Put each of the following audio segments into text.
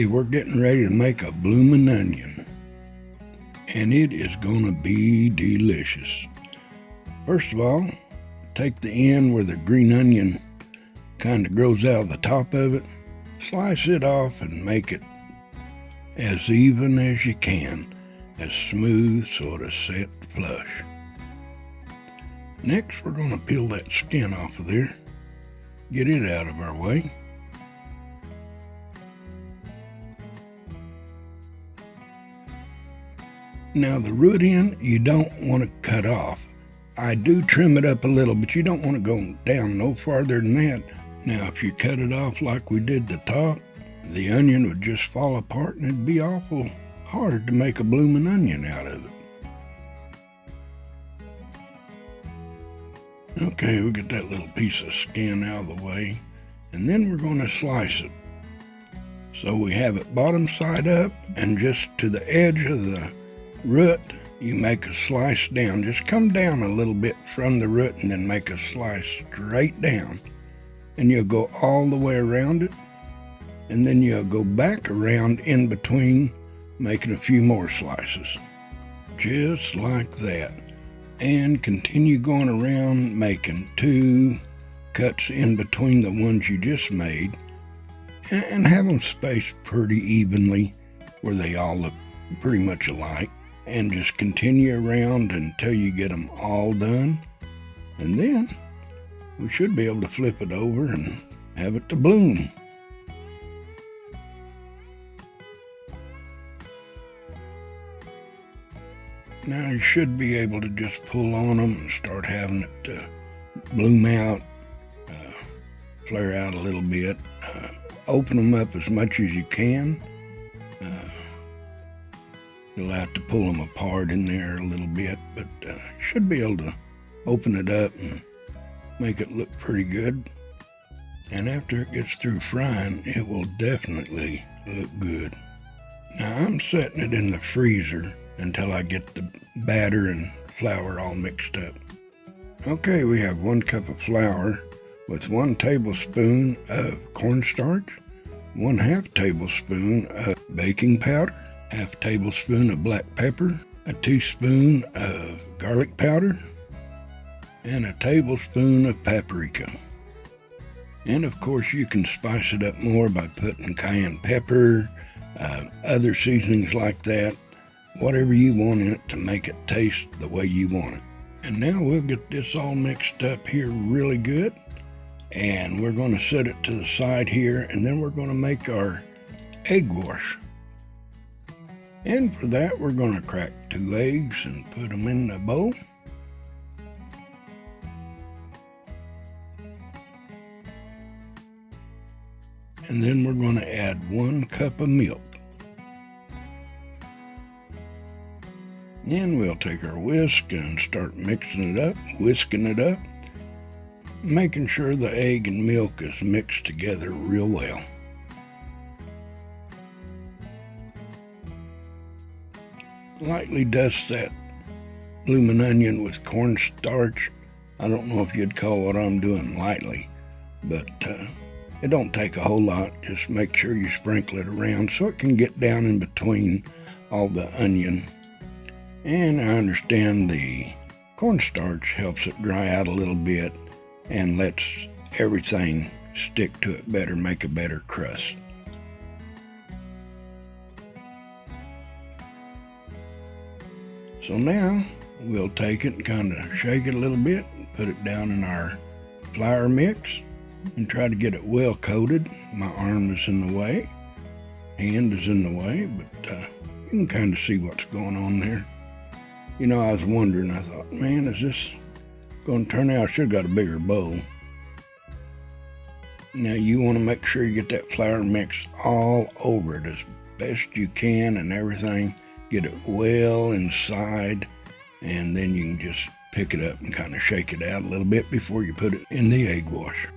Okay, we're getting ready to make a bloomin' onion, and it is gonna be delicious. First of all, take the end where the green onion kind of grows out of the top of it, slice it off and make it as even as you can, as smooth so it'll set flush. Next, we're gonna peel that skin off of there, get it out of our way. Now the root end, you don't want to cut off. I do trim it up a little, but you don't want to go down no farther than that. Now if you cut it off like we did the top, the onion would just fall apart and it'd be awful hard to make a bloomin' onion out of it. Okay, we'll get that little piece of skin out of the way, and then we're going to slice it. So we have it bottom side up, and just to the edge of the root, you make a slice down. Just come down a little bit from the root and then make a slice straight down. And you'll go all the way around it, and then you'll go back around in between, making a few more slices. Just like that. And continue going around making 2 cuts in between the ones you just made, and have them spaced pretty evenly where they all look pretty much alike. And just continue around until you get them all done. And then we should be able to flip it over and have it to bloom. Now you should be able to just pull on them and start having it to bloom out, flare out a little bit. Open them up as much as you can. You'll have to pull them apart in there a little bit, but should be able to open it up and make it look pretty good. And after it gets through frying, it will definitely look good. Now I'm setting it in the freezer until I get the batter and flour all mixed up. Okay, we have 1 cup of flour with 1 tablespoon of cornstarch, 1/2 tablespoon of baking powder, 1/2 tablespoon of black pepper, a teaspoon of garlic powder, and a tablespoon of paprika. And of course you can spice it up more by putting cayenne pepper, other seasonings like that, whatever you want in it to make it taste the way you want it. And now we'll get this all mixed up here really good, and we're going to set it to the side here, and then we're going to make our egg wash. And for that, we're going to crack 2 eggs and put them in the bowl. And then we're going to add 1 cup of milk. And we'll take our whisk and start mixing it up, whisking it up, making sure the egg and milk is mixed together real well. Lightly dust that bloomin' onion with cornstarch. I don't know if you'd call what I'm doing lightly, but it don't take a whole lot. Just make sure you sprinkle it around so it can get down in between all the onion. And I understand the cornstarch helps it dry out a little bit and lets everything stick to it better, make a better crust. So now we'll take it and kind of shake it a little bit and put it down in our flour mix and try to get it well coated. My arm is in the way, hand is in the way, but you can kind of see what's going on there. You know, I was wondering, I thought, man, is this going to turn out? I should have got a bigger bowl. Now you want to make sure you get that flour mix all over it as best you can and everything. Get it well inside, and then you can just pick it up and kind of shake it out a little bit before you put it in the egg washer.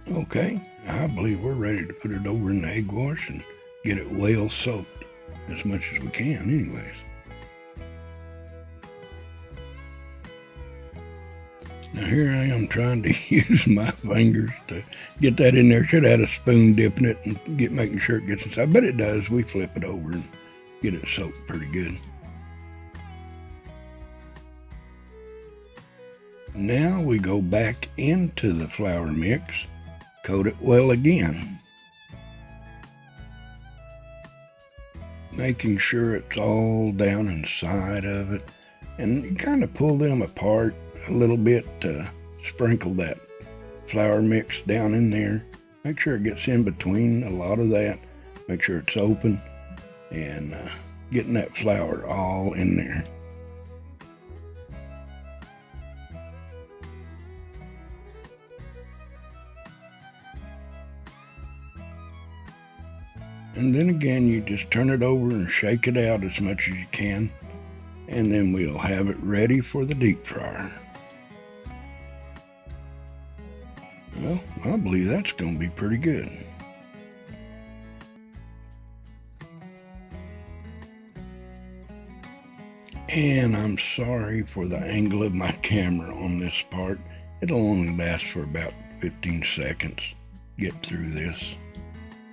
Okay, I believe we're ready to put it over in the egg wash and get it well soaked. As much as we can anyways. Now here I am trying to use my fingers to get that in there. Should have had a spoon dipping it and making sure it gets inside, but it does. We flip it over and get it soaked pretty good. Now we go back into the flour mix, coat it well again, making sure it's all down inside of it, and you kind of pull them apart a little bit to sprinkle that flour mix down in there. Make sure it gets in between a lot of that, make sure it's open, and getting that flour all in there. And then again, you just turn it over and shake it out as much as you can, and then we'll have it ready for the deep fryer. Well, I believe that's going to be pretty good. And I'm sorry for the angle of my camera on this part. It'll only last for about 15 seconds. Get through this.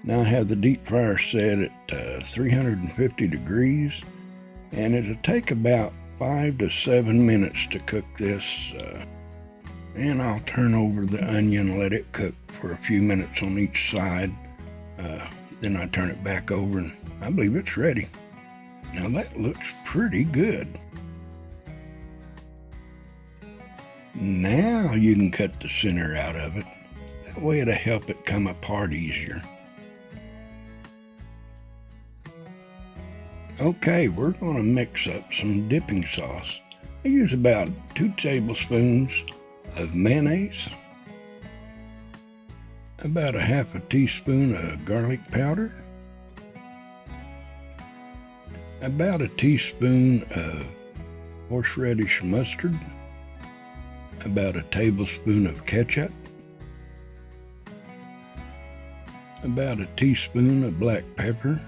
Now I have the deep fryer set at 350 degrees, and it'll take about 5 to 7 minutes to cook this. And I'll turn over the onion, let it cook for a few minutes on each side. Then I turn it back over, and I believe it's ready. Now that looks pretty good. Now you can cut the center out of it. That way it'll help it come apart easier. Okay, we're going to mix up some dipping sauce. I use about 2 tablespoons of mayonnaise, about a half a teaspoon of garlic powder, about a teaspoon of horseradish mustard, about a tablespoon of ketchup, about a teaspoon of black pepper,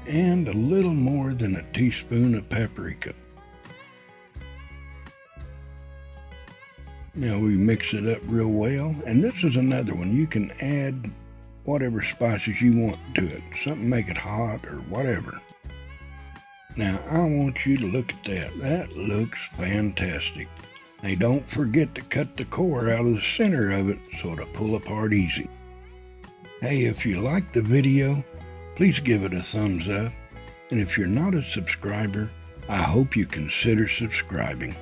and a little more than a teaspoon of paprika. Now we mix it up real well, and this is another one. You can add whatever spices you want to it, something make it hot or whatever. Now I want you to look at that. That looks fantastic. Now don't forget to cut the core out of the center of it so it'll pull apart easy. Hey, if you like the video, please give it a thumbs up, and if you're not a subscriber, I hope you consider subscribing.